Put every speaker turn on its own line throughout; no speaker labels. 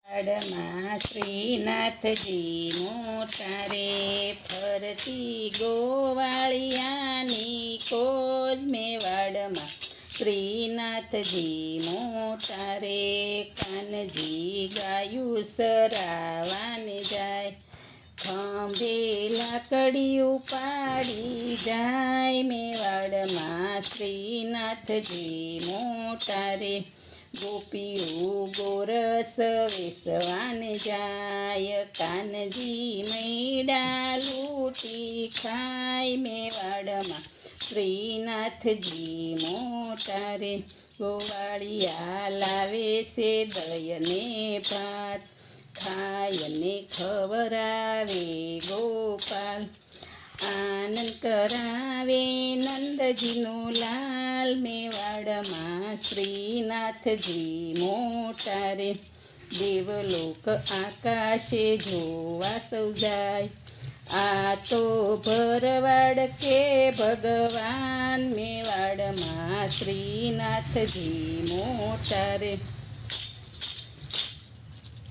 વાડમાં શ્રીનાથજી મોટા રે, ફરતી ગોવાળિયાની કોજ મેવાડમાં શ્રીનાથજી મોટા રે, કાનજી ગાયું સરાવાને જાય, ખંભે લાકડીયું પાડી જાય, મેવાડમાં શ્રીનાથજી મોટા રે, ગોપીઓ ગોરસ વેસવાને જાય, કાનજી મૈડા લૂટી ખાય, મેવાડમાં શ્રીનાથજી મોટા રે, ગોવાળિયા લાવે છે દયને ભાત, ખાયને ખવરાવે ગોપાલ, આનંદ કરાવે નંદજીનો લાલ, મેવાડમાં શ્રીનાથજી મોટા રે, દેવલોક આકાશે જોવા સૌ જાય, આ તો ભરવાડ કે ભગવાન, મેવાડમાં શ્રીનાથજી મોટા રે,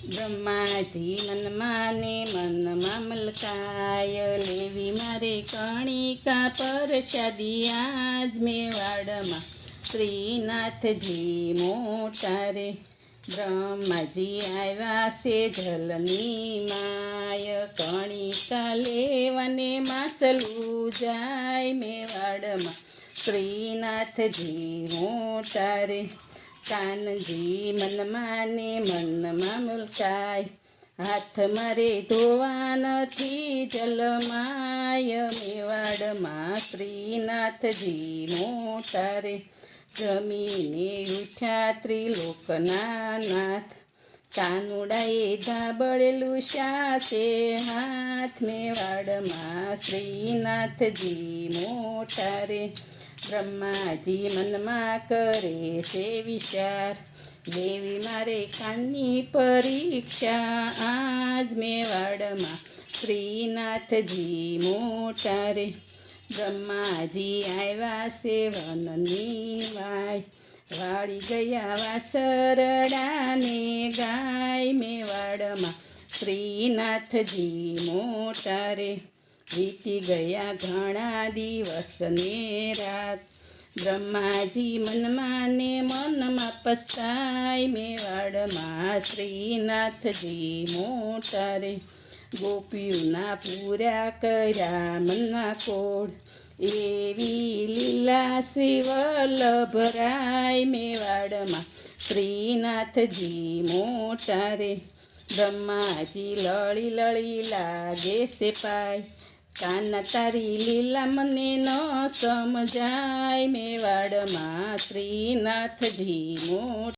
બ્રહ્માજી મનમાં ને મનમાં મલકાય, લેવી મારે કણિકા પરસાદી આજ, મેવાડમાં શ્રીનાથજી મોટા રે, બ્રહ્માજી આવ્યા છે જલની માય, કણિકા લેવાને માસલું જાય, મેવાડમાં શ્રીનાથજી મોટા રે, કાનજી મનમાં ને મનમાં મુલકાય, હાથ મારે ધોવા નથી જલમાય, મેવાડમાં શ્રીનાથજી મોટા રે, જમીને ઉઠ્યા ત્રિલોકના નાથ, કાનુડાએ ધાબળેલું શાસે હાથ, મેવાડમાં શ્રીનાથજી મોટા રે, બ્રહ્માજી મનમાં કરે છે વિચાર, દેવી મારે કાનની પરીક્ષા આજ, મેવાડમાં શ્રીનાથજી મોટા રે, બ્રહ્માજી આવ્યા છે વનની વાય, વાળી ગયા વાછરડાને ગાય, મેવાડમાં શ્રીનાથજી મોટા રે, વીતી ગયા ઘણા દિવસ ને રાત, બ્રહ્માજી મનમાં ને મનમાં પસ્તાય, મેવાડમાં શ્રીનાથજી મોટા રે, ગોપીઓના પૂરા કર્યા મનના કોડ, એવી લીલા શિવલ્લભરાય, મેવાડમાં શ્રીનાથજી મોટા રે, બ્રહ્માજી લળી લળી લાગે છે પાય, કાના તારી લીલા મને ન સમજાય, મેવાડમાં શ્રીનાથજી મોટા